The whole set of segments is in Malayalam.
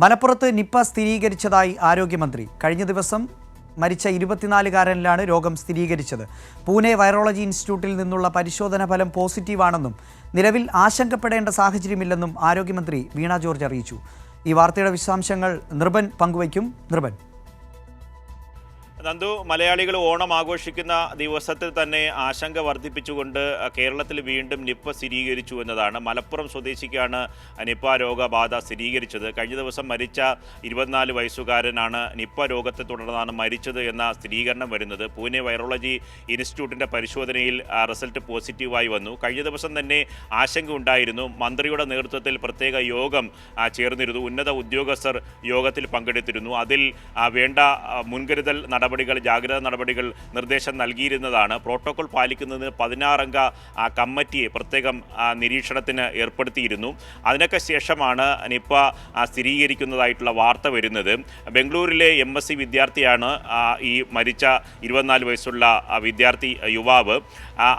മലപ്പുറത്ത് നിപ്പ സ്ഥിരീകരിച്ചതായി ആരോഗ്യമന്ത്രി. കഴിഞ്ഞ ദിവസം മരിച്ച 24-കാരനിലാണ് രോഗം സ്ഥിരീകരിച്ചത്. പൂനെ വൈറോളജി ഇൻസ്റ്റിറ്റ്യൂട്ടിൽ നിന്നുള്ള പരിശോധനാ ഫലം പോസിറ്റീവാണെന്നും നിലവിൽ ആശങ്കപ്പെടേണ്ട സാഹചര്യമില്ലെന്നും ആരോഗ്യമന്ത്രി വീണ ജോർജ് അറിയിച്ചു. ഈ വാർത്തയുടെ വിശദാംശങ്ങൾ നിർഭൻ പങ്കുവയ്ക്കും. നിർഭൻ. നന്ദു, മലയാളികൾ ഓണം ആഘോഷിക്കുന്ന ദിവസത്തിൽ തന്നെ ആശങ്ക വർദ്ധിപ്പിച്ചുകൊണ്ട് കേരളത്തിൽ വീണ്ടും നിപ്പ സ്ഥിരീകരിച്ചു എന്നതാണ്. മലപ്പുറം സ്വദേശിക്കാണ് നിപ്പ രോഗബാധ സ്ഥിരീകരിച്ചത്. കഴിഞ്ഞ ദിവസം മരിച്ച 24 വയസ്സുകാരനാണ് നിപ്പ രോഗത്തെ തുടർന്നാണ് മരിച്ചത് എന്ന സ്ഥിരീകരണം വരുന്നത്. പൂനെ വൈറോളജി ഇൻസ്റ്റിറ്റ്യൂട്ടിൻ്റെ പരിശോധനയിൽ റിസൾട്ട് പോസിറ്റീവായി വന്നു. കഴിഞ്ഞ ദിവസം തന്നെ ആശങ്ക ഉണ്ടായിരുന്നു. മന്ത്രിയുടെ നേതൃത്വത്തിൽ പ്രത്യേക യോഗം ചേർന്നിരുന്നു. ഉന്നത ഉദ്യോഗസ്ഥർ യോഗത്തിൽ പങ്കെടുത്തിരുന്നു. അതിൽ വേണ്ട മുൻകരുതൽ ജാഗ്രതാ നടപടികൾ നിർദ്ദേശം നൽകിയിരുന്നതാണ്. പ്രോട്ടോകോൾ പാലിക്കുന്നതിന് 16-അംഗ കമ്മിറ്റിയെ പ്രത്യേകം നിരീക്ഷണത്തിന് ഏർപ്പെടുത്തിയിരുന്നു. അതിനൊക്കെ ശേഷമാണ് നിപ്പ സ്ഥിരീകരിക്കുന്നതായിട്ടുള്ള വാർത്ത വരുന്നത്. ബംഗളൂരിലെ MSc വിദ്യാർത്ഥിയാണ് ഈ മരിച്ച 24 വയസ്സുള്ള വിദ്യാർത്ഥി യുവാവ്.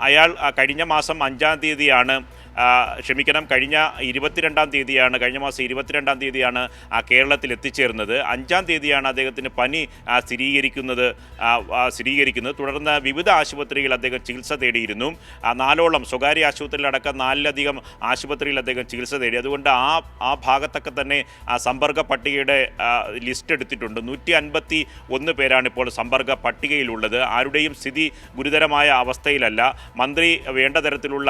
അയാൾ കഴിഞ്ഞ മാസം 5-ാം തീയതിയാണ് കഴിഞ്ഞ 22-ാം തീയതിയാണ് കഴിഞ്ഞ മാസം 22-ാം തീയതിയാണ് കേരളത്തിൽ എത്തിച്ചേർന്നത്. 5-ാം തീയതിയാണ് അദ്ദേഹത്തിന് പനി സ്ഥിരീകരിക്കുന്നത്. തുടർന്ന് വിവിധ ആശുപത്രിയിൽ അദ്ദേഹം ചികിത്സ തേടിയിരുന്നു. 4ഓളം സ്വകാര്യ ആശുപത്രിയിലടക്കം 4-ലധികം ആശുപത്രിയിൽ അദ്ദേഹം ചികിത്സ തേടി. അതുകൊണ്ട് ആ ഭാഗത്തൊക്കെ തന്നെ സമ്പർക്ക പട്ടികയുടെ ലിസ്റ്റ് എടുത്തിട്ടുണ്ട്. 151 പേരാണ് ഇപ്പോൾ സമ്പർക്ക പട്ടികയിലുള്ളത്. ആരുടെയും സ്ഥിതി ഗുരുതരമായ അവസ്ഥയിലല്ല. മന്ത്രി വേണ്ട തരത്തിലുള്ള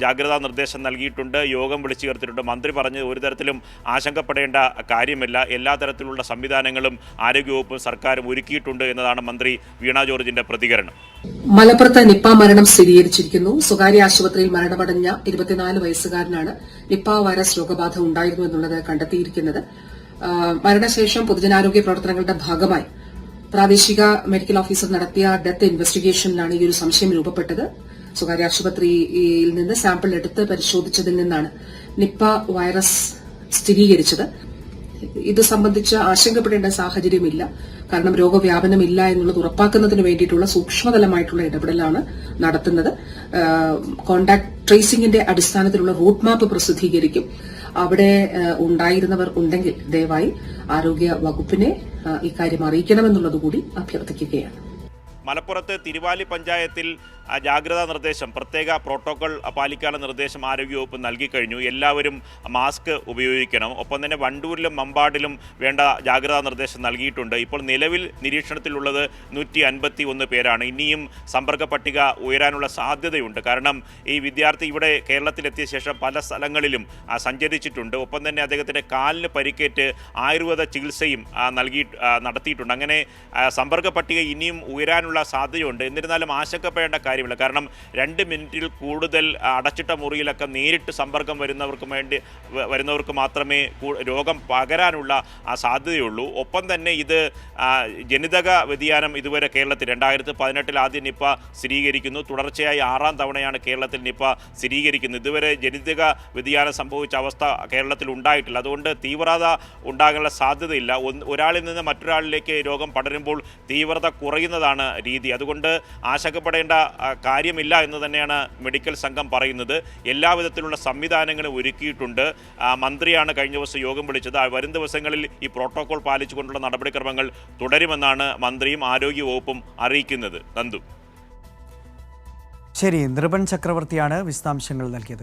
ജാഗ്രതാ നിർദ്ദേശം നൽകിയിട്ടുണ്ട്. യോഗം വിളിച്ചു ചേർത്തിട്ടുണ്ട്. മന്ത്രി പറഞ്ഞത് ഒരു തരത്തിലും ആശങ്കപ്പെടേണ്ട കാര്യമില്ല, എല്ലാ തരത്തിലുള്ള സംവിധാനങ്ങളും ആരോഗ്യവകുപ്പും സർക്കാരും ഒരുക്കിയിട്ടുണ്ട് എന്നതാണ് മന്ത്രി വീണ ജോർജിന്റെ പ്രതികരണം. മലപ്പുറത്ത് നിപ്പ മരണം സ്ഥിരീകരിച്ചിരിക്കുന്നു. സ്വകാര്യ ആശുപത്രിയിൽ മരണമടഞ്ഞ 24 വയസ്സുകാരനാണ് നിപ്പ വൈറസ് രോഗബാധ ഉണ്ടായിരുന്നു എന്നുള്ളത് കണ്ടെത്തിയിരിക്കുന്നത്. മരണശേഷം പൊതുജനാരോഗ്യ പ്രവർത്തനങ്ങളുടെ ഭാഗമായി പ്രാദേശിക മെഡിക്കൽ ഓഫീസർ നടത്തിയ ഡെത്ത് ഇൻവെസ്റ്റിഗേഷനിലാണ് ഈ ഒരു സംശയം രൂപപ്പെട്ടത്. സ്വകാര്യ ആശുപത്രിയിൽ നിന്ന് സാമ്പിൾ എടുത്ത് പരിശോധിച്ചതിൽ നിന്നാണ് നിപ്പ വൈറസ് സ്ഥിരീകരിച്ചത്. ഇത് സംബന്ധിച്ച് ആശങ്കപ്പെടേണ്ട സാഹചര്യമില്ല. കാരണം രോഗവ്യാപനമില്ല എന്നുള്ളത് ഉറപ്പാക്കുന്നതിന് വേണ്ടിയിട്ടുള്ള സൂക്ഷ്മതലമായിട്ടുള്ള ഇടപെടലാണ് നടത്തുന്നത്. കോണ്ടാക്ട് ട്രേസിംഗിന്റെ അടിസ്ഥാനത്തിലുള്ള റൂട്ട് മാപ്പ് പ്രസിദ്ധീകരിക്കും. അവിടെ ഉണ്ടായിരുന്നവർ ഉണ്ടെങ്കിൽ ദയവായി ആരോഗ്യ വകുപ്പിനെ ഇക്കാര്യം അറിയിക്കണമെന്നുള്ളതുകൂടി അഭ്യർത്ഥിക്കുകയാണ്. മലപ്പുറത്ത് തിരുവാലി പഞ്ചായത്തിൽ ജാഗ്രതാ നിർദ്ദേശം, പ്രത്യേക പ്രോട്ടോകോൾ പാലിക്കാനുള്ള നിർദ്ദേശം ആരോഗ്യവകുപ്പ് നൽകിക്കഴിഞ്ഞു. എല്ലാവരും മാസ്ക് ഉപയോഗിക്കണം. ഒപ്പം തന്നെ വണ്ടൂരിലും മമ്പാടിലും വേണ്ട ജാഗ്രതാ നിർദ്ദേശം നൽകിയിട്ടുണ്ട്. ഇപ്പോൾ നിലവിൽ നിരീക്ഷണത്തിലുള്ളത് 151 പേരാണ്. ഇനിയും സമ്പർക്ക പട്ടിക ഉയരാനുള്ള സാധ്യതയുണ്ട്. കാരണം ഈ വിദ്യാർത്ഥി ഇവിടെ കേരളത്തിലെത്തിയ ശേഷം പല സ്ഥലങ്ങളിലും സഞ്ചരിച്ചിട്ടുണ്ട്. ഒപ്പം തന്നെ അദ്ദേഹത്തിൻ്റെ കാലിന് പരിക്കേറ്റ് ആയുർവേദ ചികിത്സയും നടത്തിയിട്ടുണ്ട്. അങ്ങനെ സമ്പർക്ക പട്ടിക ഇനിയും ഉയരാനുള്ള സാധ്യതയുണ്ട്. എന്നിരുന്നാലും ആശങ്കപ്പെടേണ്ട കാര്യമില്ല. കാരണം 2 മിനിറ്റിൽ കൂടുതൽ അടച്ചിട്ട മുറിയിലൊക്കെ നേരിട്ട് സമ്പർക്കം വരുന്നവർക്ക് മാത്രമേ രോഗം പകരാനുള്ള സാധ്യതയുള്ളൂ. ഒപ്പം തന്നെ ഇത് ജനിതക വ്യതിയാനം ഇതുവരെ കേരളത്തിൽ 2018 ആദ്യം നിപ്പ സ്ഥിരീകരിക്കുന്നു. തുടർച്ചയായി 6-ാം തവണയാണ് കേരളത്തിൽ നിപ്പ സ്ഥിരീകരിക്കുന്നത്. ഇതുവരെ ജനിതക വ്യതിയാനം സംഭവിച്ച അവസ്ഥ കേരളത്തിൽ ഉണ്ടായിട്ടില്ല. അതുകൊണ്ട് തീവ്രത ഉണ്ടാകാനുള്ള സാധ്യതയില്ല. ഒരാളിൽ നിന്ന് മറ്റൊരാളിലേക്ക് രോഗം പടരുമ്പോൾ തീവ്രത കുറയുന്നതാണ് രീതി. അതുകൊണ്ട് ആശങ്കപ്പെടേണ്ട കാര്യമില്ല എന്ന് തന്നെയാണ് മെഡിക്കൽ സംഘം പറയുന്നത്. എല്ലാവിധത്തിലുള്ള സംവിധാനങ്ങളും ഒരുക്കിയിട്ടുണ്ട്. മന്ത്രിയാണ് കഴിഞ്ഞ ദിവസം യോഗം വിളിച്ചത്. വരും ദിവസങ്ങളിൽ ഈ പ്രോട്ടോകോൾ പാലിച്ചുകൊണ്ടുള്ള നടപടിക്രമങ്ങൾ തുടരുമെന്നാണ് മന്ത്രിയും ആരോഗ്യവകുപ്പും അറിയിക്കുന്നത്. നന്ദു. ശരി, നിർഭൻ ചക്രവർത്തിയാണ് വിശദാംശങ്ങൾ നൽകിയത്.